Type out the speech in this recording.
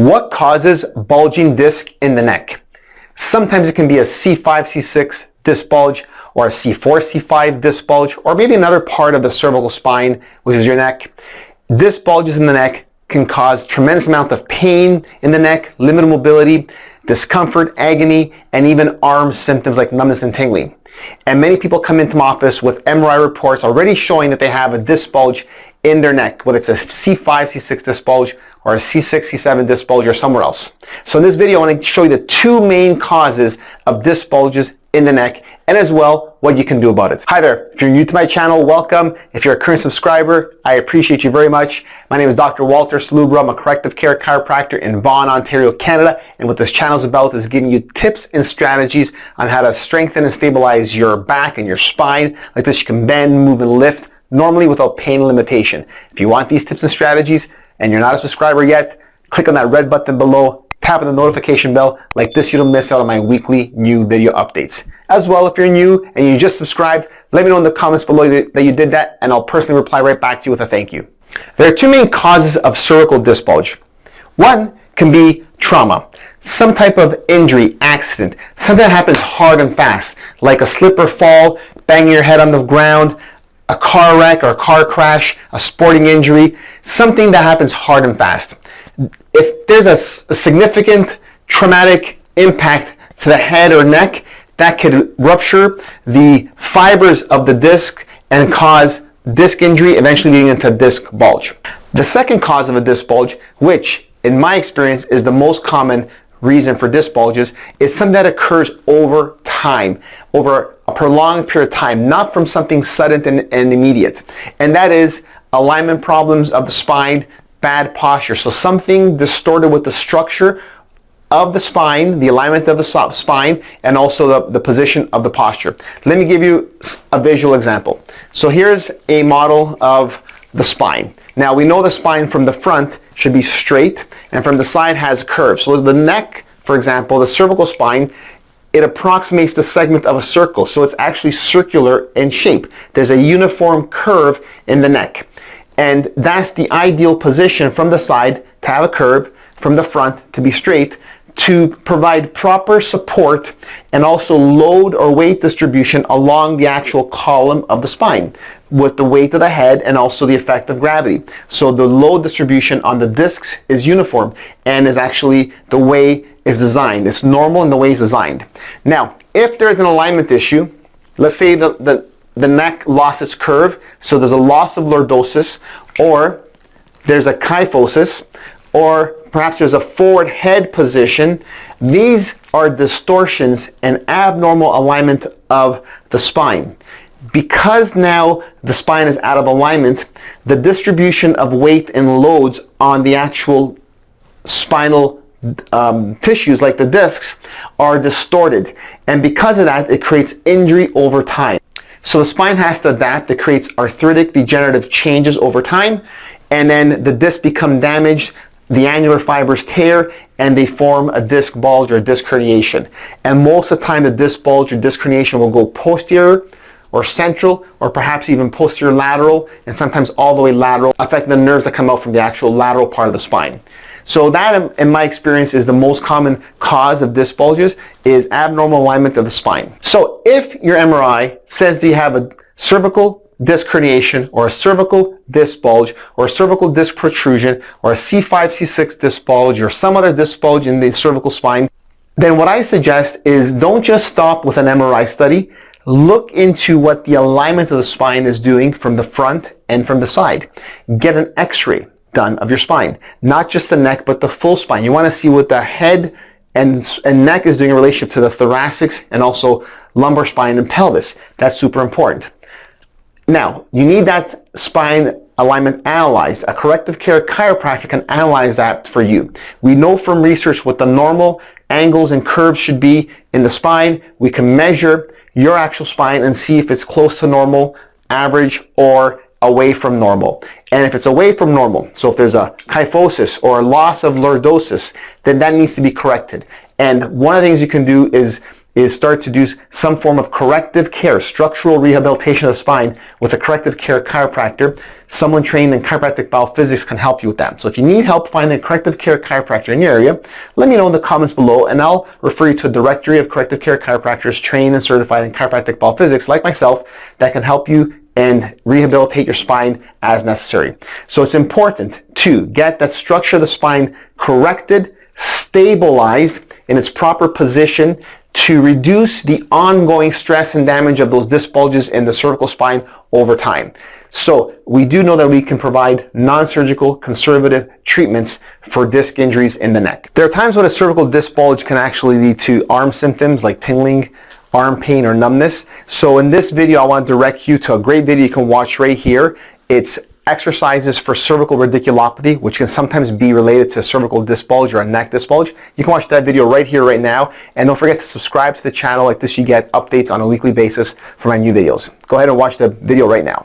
What causes bulging disc in the neck? Sometimes it can be a C5, C6 disc bulge, or a C4, C5 disc bulge, or maybe another part of the cervical spine, which is your neck. Disc bulges in the neck can cause tremendous amount of pain in the neck, limited mobility, discomfort, agony, and even arm symptoms like numbness and tingling. And many people come into my office with MRI reports already showing that they have a disc bulge in their neck, whether it's a C5, C6 disc bulge, or a C6, C7 disc bulge, or somewhere else. So in this video, I want to show you the two main causes of disc bulges in the neck, and as well, what you can do about it. Hi there. If you're new to my channel, welcome. If you're a current subscriber, I appreciate you very much. My name is Dr. Walter Salubro. I'm a corrective care chiropractor in Vaughan, Ontario, Canada. And what this channel is about is giving you tips and strategies on how to strengthen and stabilize your back and your spine. Like this, you can bend, move, and lift normally without pain and limitation. If you want these tips and strategies and you're not a subscriber yet, click on that red button below, tap on the notification bell. Like this, you don't miss out on my weekly new video updates. As well, if you're new and you just subscribed, let me know in the comments below that you did that, and I'll personally reply right back to you with a thank you. There are two main causes of cervical disc bulge. One can be trauma, some type of injury, accident, something that happens hard and fast, like a slip or fall, banging your head on the ground, a car wreck or a car crash, a sporting injury, something that happens hard and fast. If there's a significant traumatic impact to the head or neck, that could rupture the fibers of the disc and cause disc injury, eventually leading into disc bulge. The second cause of a disc bulge, which in my experience is the most common reason for disc bulges, is something that occurs over time, over a prolonged period of time, not from something sudden and immediate. And that is alignment problems of the spine, bad posture. So something distorted with the structure of the spine, the alignment of the spine, and also the position of the posture. Let me give you a visual example. So here's a model of the spine. Now we know the spine from the front should be straight, and from the side has curves. So the neck, for example, the cervical spine, it approximates the segment of a circle. So it's actually circular in shape. There's a uniform curve in the neck. And that's the ideal position from the side to have a curve, from the front to be straight, to provide proper support and also load or weight distribution along the actual column of the spine with the weight of the head and also the effect of gravity. So the load distribution on the discs is uniform and is actually the way it's designed. It's normal in the way it's designed. Now, if there's an alignment issue, let's say the neck lost its curve, so there's a loss of lordosis, or there's a kyphosis, or perhaps there's a forward head position. These are distortions and abnormal alignment of the spine. Because now the spine is out of alignment, the distribution of weight and loads on the actual spinal tissues like the discs are distorted. And because of that, it creates injury over time. So the spine has to adapt. It creates arthritic degenerative changes over time, and then the discs become damaged, the annular fibers tear, and they form a disc bulge or a disc herniation. And most of the time the disc bulge or disc herniation will go posterior or central, or perhaps even posterior lateral, and sometimes all the way lateral, affecting the nerves that come out from the actual lateral part of the spine. So that, in my experience, is the most common cause of disc bulges, is abnormal alignment of the spine. So if your MRI says that you have a cervical disc herniation, or a cervical disc bulge, or a cervical disc protrusion, or a C5, C6 disc bulge, or some other disc bulge in the cervical spine, then what I suggest is don't just stop with an MRI study. Look into what the alignment of the spine is doing from the front and from the side. Get an X-ray done of your spine, not just the neck, but the full spine. You want to see what the head and neck is doing in relationship to the thoracics and also lumbar spine and pelvis. That's super important. Now, you need that spine alignment analyzed. A corrective care chiropractor can analyze that for you. We know from research what the normal angles and curves should be in the spine. We can measure your actual spine and see if it's close to normal, average, or away from normal. And if it's away from normal, so if there's a kyphosis or a loss of lordosis, then that needs to be corrected. And one of the things you can do is is start to do some form of corrective care, structural rehabilitation of the spine with a corrective care chiropractor. Someone trained in chiropractic biophysics can help you with that. So if you need help finding a corrective care chiropractor in your area, let me know in the comments below and I'll refer you to a directory of corrective care chiropractors trained and certified in chiropractic biophysics like myself that can help you and rehabilitate your spine as necessary. So it's important to get that structure of the spine corrected, stabilized in its proper position to reduce the ongoing stress and damage of those disc bulges in the cervical spine over time. So we do know that we can provide non-surgical conservative treatments for disc injuries in the neck. There are times when a cervical disc bulge can actually lead to arm symptoms like tingling, arm pain, or numbness. So in this video, I want to direct you to a great video you can watch right here. It's exercises for cervical radiculopathy, which can sometimes be related to a cervical disc bulge or a neck disc bulge. You can watch that video right here, right now. And don't forget to subscribe to the channel. Like this, you get updates on a weekly basis for my new videos. Go ahead and watch the video right now.